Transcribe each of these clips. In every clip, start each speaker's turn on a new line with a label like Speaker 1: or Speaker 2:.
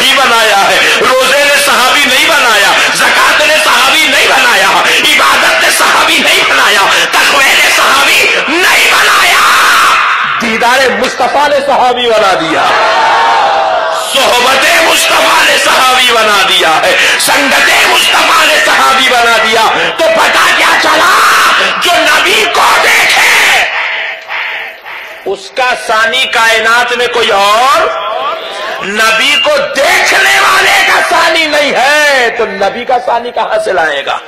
Speaker 1: نہیں بنایا ہے، روزے نے صحابی نہیں بنایا، زکات نے صحابی نہیں بنایا، عبادت نے صحابی نہیں بنایا، تقوی نے صحابی نہیں بنایا، دیدار مصطفیٰ نے صحابی بنا دیا، صحبت مصطفیٰ نے صحابی بنا دیا ہے، سنگت مصطفیٰ نے صحابی بنا دیا۔ تو پتہ کیا چلا؟ جو نبی کو دیکھے اس کا ثانی کائنات میں کوئی اور، نبی کو دیکھنے والے کا ثانی نہیں ہے تو نبی کا ثانی کہاں سے لائے گا؟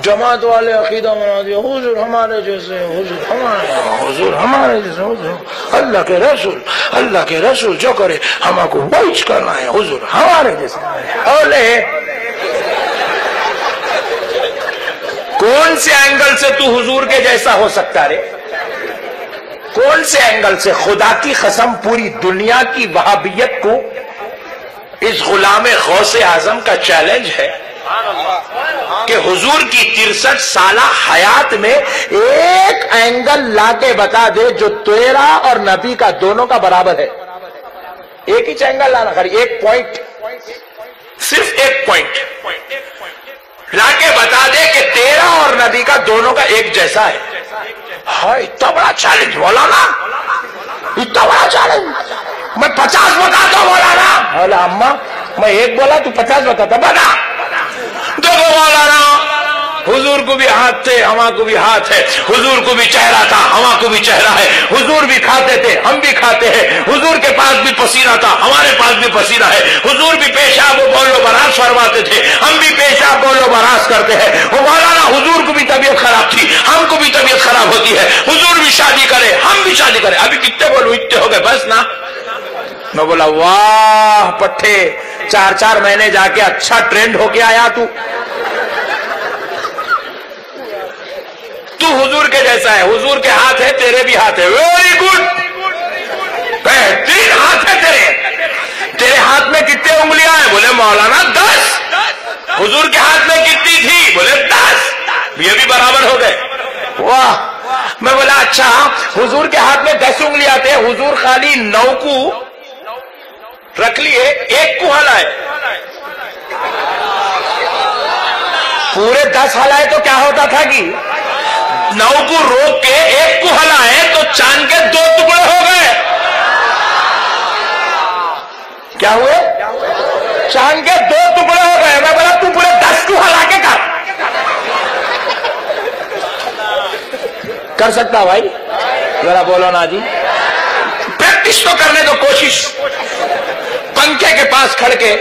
Speaker 1: جماعت والے عقیدہ بنا دیا حضور ہمارے جیسے، حضور ہمارے، حضور ہمارے جیسے، حضور اللہ کے رسول جو کرے ہمیں کو وہی کرنا ہے، حضور ہمارے جیسے۔ اولے کون سے اینگل سے تو حضور کے جیسا ہو سکتا رے؟ کون سے اینگل سے؟ خدا کی قسم پوری دنیا کی وہابیت کو اس غلام غوث اعظم کا چیلنج ہے کہ حضور کی 63 سالہ حیات میں ایک اینگل لا کے بتا دے جو تیرا اور نبی کا دونوں کا برابر ہے۔ ایک ہی اینگل لانا خالی، ایک پوائنٹ، صرف ایک پوائنٹ لا کے بتا دے کہ تیرا اور نبی کا دونوں کا ایک جیسا ہے۔ ہاں اتنا بڑا چیلنج مولانا، اتنا بڑا چیلنج، میں 50 بتاتا ہوں مولانا۔ بولا اماں میں ایک بولا تو 50 بتاتا، بتا۔ دیکھو مولانا حضور کو بھی ہاتھ تھے، ہما کو بھی ہاتھ ہے، حضور کو بھی چہرہ تھا، ہما کو بھی چہرہ ہے، حضور بھی کھاتے تھے، ہم بھی کھاتے ہیں، حضور کے پاس بھی پسینہ تھا، ہمارے پاس بھی پسینہ ہے، حضور بھی پیشاب و بول و براز فرماتے تھے، ہم بھی پیشاب بول و براز کرتے ہیں۔ وہ مولانا حضور کو بھی طبیعت خراب تھی، ہم کو بھی طبیعت خراب ہوتی ہے، حضور بھی شادی کرے، ہم بھی شادی کرے، ابھی کتنے بولو اتنے ہو گئے بس نا۔ میں بولا واہ پٹھے، 4 مہینے جا کے اچھا ٹرینڈ ہو کے آیا تو حضور کے جیسا ہے، حضور کے ہاتھ ہے، تیرے بھی ہاتھ ہے، ویری گڈ، بہترین ہاتھ ہے تیرے ہاتھ میں کتنے انگلیاں ہیں؟ بولے مولانا 10۔ حضور کے ہاتھ میں کتنی تھی؟ بولے 10، یہ بھی برابر ہو گئے۔ واہ، میں بولا اچھا حضور کے ہاتھ میں 10 انگلیاں تھے، حضور خالی 9 کو رکھ لیے، ایک کو ہلائے، پورے 10 ہلائے تو کیا ہوتا تھا کہ 9 کو روک کے ایک کو ہلائے تو چاند کے 2 ٹکڑے ہو گئے۔ کیا ہوئے؟ چاند کے 2 ٹکڑے ہو گئے۔ میں بولا تو پورے 10 کو ہلا کے کر سکتا بھائی؟ ذرا بولو نا جی، پریکٹس تو کرنے دو، کوشش پنکھے کے پاس کھڑ کے،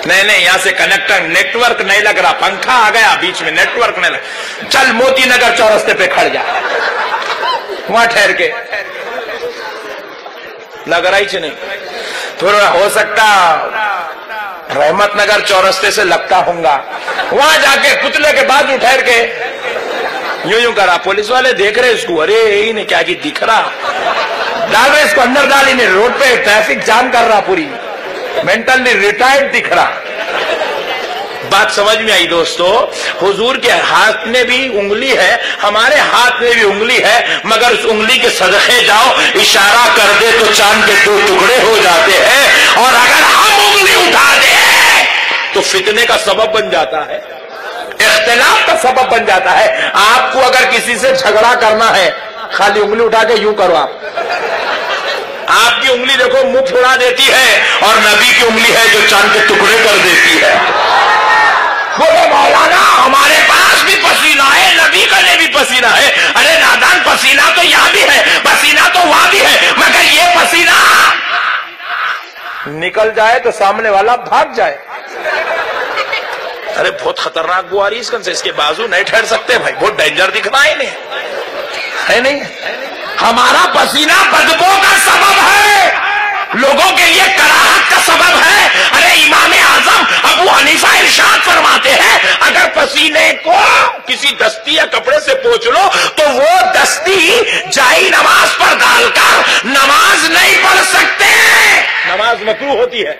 Speaker 1: نہیں یہاں سے کنیکٹر نیٹ ورک نہیں لگ رہا، پنکھا آ گیا بیچ میں، نیٹ ورک نہیں لگ، چل موتی نگر چورستے پہ کھڑ جا، وہاں ٹھہر کے لگ رہا ہی نہیں، تھوڑا ہو سکتا رحمت نگر چورستے سے لگتا ہوں گا، وہاں جا کے پتلے کے بازو ٹھہر کے یوں کرا، پولیس والے دیکھ رہے اس کو، ارے یہی نہیں کیا دکھ رہا، ڈال رہے اس کو اندر، ڈال ہی نہیں، روڈ پہ ٹریفک جام کر رہا، پوری مینٹلی ریٹائرڈ دکھ رہا۔ بات سمجھ میں آئی دوستو؟ حضور کے ہاتھ میں بھی انگلی ہے، ہمارے ہاتھ میں بھی انگلی ہے، مگر اس انگلی کے صدقے جاؤ، اشارہ کر دے تو چاند کے 2 ٹکڑے ہو جاتے ہیں، اور اگر ہم انگلی اٹھا دیں تو فتنے کا سبب بن جاتا ہے، اختلاف کا سبب بن جاتا ہے۔ آپ کو اگر کسی سے جھگڑا کرنا ہے، خالی انگلی اٹھا کے یوں کرو، آپ کی انگلی دیکھو منہ پھڑا دیتی ہے، اور نبی کی انگلی ہے جو چاند کے ٹکڑے کر دیتی ہے۔ بولے مولانا ہمارے پاس بھی پسینہ ہے، نبی کا بھی پسینہ ہے، ارے نادان پسینہ تو یہاں بھی ہے، پسینہ تو وہاں بھی ہے، مگر یہ پسینہ نکل جائے تو سامنے والا بھاگ جائے۔ ارے بہت خطرناک بو آ رہی اس کے بازو نہیں ٹھہر سکتے بھائی، بہت ڈینجر دکھ رہا ہے نہیں؟ ہمارا پسینہ بدبو کا سبب ہے، لوگوں کے لیے کراہت کا سبب ہے۔ ارے امام اعظم ابو حنیفہ ارشاد فرماتے ہیں اگر پسینے کو کسی دستی یا کپڑے سے پوچھ لو تو وہ دستی جائی نماز پر ڈال کر نماز نہیں پڑھ سکتے، نماز مکروہ ہوتی ہے۔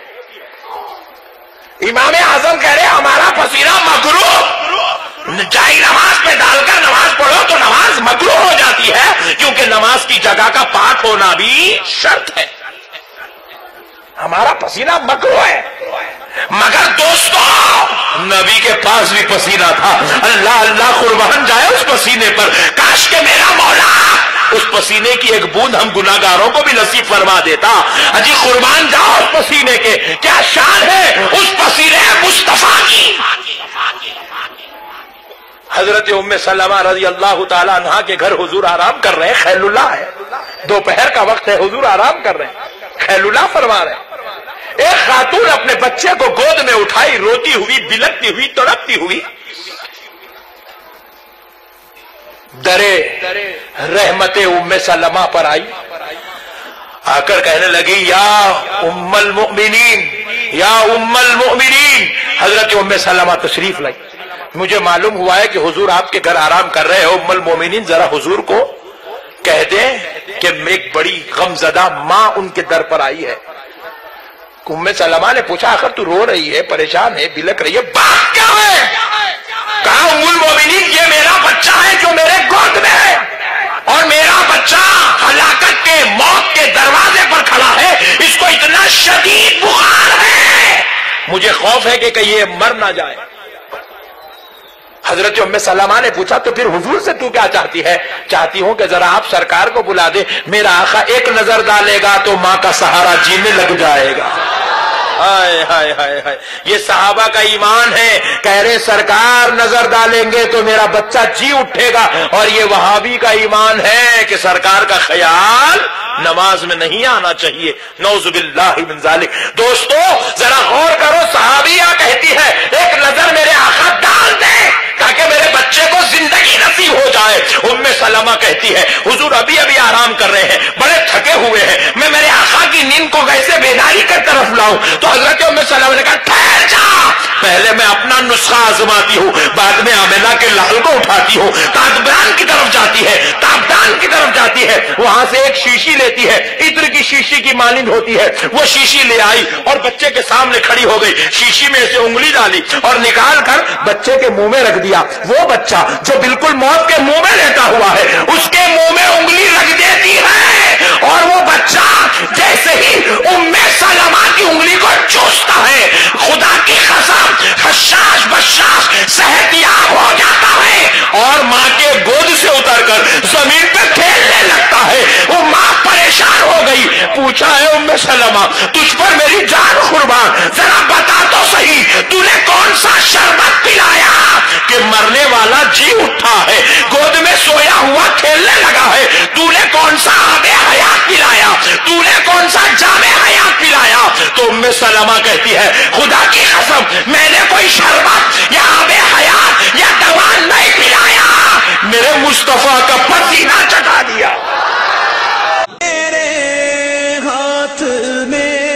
Speaker 1: امام اعظم کہہ رہے ہمارا پسینہ مکروہ، جائی نماز پہ ڈال کر نماز پڑھو تو نماز مکروہ ہو جاتی ہے، کیونکہ نماز کی جگہ کا پاک ہونا بھی شرط ہے. ہمارا پسینہ مکروہ ہے، مگر دوستو نبی کے پاس بھی پسینہ تھا. اللہ اللہ قربان جائے اس پسینے پر. کاش کہ میرا مولا اس پسینے کی ایک بوند ہم گناہگاروں کو بھی نصیب فرما دیتا. اجی قربان جاؤ اس پسینے کے، کیا شان ہے اس پسینے مصطفیٰ کی. حضرت ام سلمہ رضی اللہ تعالی عنہا کے گھر حضور آرام کر رہے ہیں. خیل اللہ ہے، دوپہر کا وقت ہے، حضور آرام کر رہے ہیں، خیل اللہ فرما رہے ہیں. ایک خاتون اپنے بچے کو گود میں اٹھائی، روتی ہوئی، بلکتی ہوئی، تڑپتی ہوئی درے رحمت ام سلمہ پر آئی. آ کر کہنے لگی یا ام المؤمنین، یا ام المؤمنین. حضرت ام سلمہ تشریف لائی. مجھے معلوم ہوا ہے کہ حضور آپ کے گھر آرام کر رہے ہیں. ام المؤمنین ذرا حضور کو کہہ دیں کہ ایک بڑی غمزدہ ماں ان کے در پر آئی ہے. ام سلمہ نے پوچھا آخر تو رو رہی ہے، پریشان ہے، بلک رہی ہے، بات کیا ہے؟ کہا ام المؤمنین یہ میرا بچہ ہے جو میرے گود میں ہے، اور میرا بچہ ہلاکت کے، موت کے دروازے پر کھڑا ہے. اس کو اتنا شدید بخار ہے، مجھے خوف ہے کہ کہیں یہ مر نہ جائے. حضرت ام سلمہ نے پوچھا تو پھر حضور سے تو کیا چاہتی ہے؟ چاہتی ہوں کہ ذرا آپ سرکار کو بلا دے، میرا آقا ایک نظر ڈالے گا تو ماں کا سہارا جینے لگ جائے گا. ہائے ہائے ہائے ہائے، یہ صحابہ کا ایمان ہے. کہہ رہے سرکار نظر ڈالیں گے تو میرا بچہ جی اٹھے گا. اور یہ وہابی کا ایمان ہے کہ سرکار کا خیال نماز میں نہیں آنا چاہیے. نعوذ باللہ من ذالک. دوستو ذرا غور کرو، صحابیہ کہتی ہے ایک نظر میرے آقا ڈال دے تاکہ میرے بچے کو زندگی نصیب ہو جائے. ام سلمہ کہتی ہے حضور ابھی ابھی آرام کر رہے ہیں، بڑے تھکے ہوئے ہیں، میں میرے آقا کی نیند کو کیسے بیداری کی طرف لاؤں؟ تو حضرت ام سلمہ نے کہا ٹھہر جا، پہلے میں اپنا نسخہ آزماتی ہوں، بعد میں آمنہ کے لال کو اٹھاتی ہوں. تابدان کی طرف جاتی ہے، تابدان کی طرف جاتی ہے، وہاں سے ایک شیشی لیتی ہے، عطر کی شیشی کی مانند ہوتی ہے. وہ شیشی لے آئی اور بچے کے سامنے کھڑی ہو گئی. شیشی میں سے انگلی ڈالی اور نکال کر بچے کے منہ میں رکھ دیا. وہ بچہ جو بالکل موت کے منہ میں لیٹا ہوا ہے اس کے منہ میں انگلی رکھ دیتی ہے، اور وہ بچہ جیسے ہی ام سلمہ کی انگلی کو چوستا ہے، خدا کی قسم خشاش بشاش صحت یاب ہو جاتا ہے اور ماں کے گود سے اتر کر زمین پہ کھیلنے لگتا ہے. وہ ماں پریشان ہو گئی، پوچھا ہے ام سلمہ تجھ پر میری جان قربان، ذرا بتا تو صحیح تو نے کون سا شربت پلایا کہ مرنے والا جی اٹھا ہے، گود میں سویا ہوا کھیلنے لگا ہے؟ تو نے کون سا آب حیات پلایا؟ تو نے کون سا جام حیات پلایا؟ تو ام سلمہ کہتی ہے خدا کی قسم میں نے کوئی شربت یا آب حیات یا دوا نہیں پلایا، میرے مصطفیٰ کا پسینہ چٹا دیا.
Speaker 2: میرے ہاتھ میں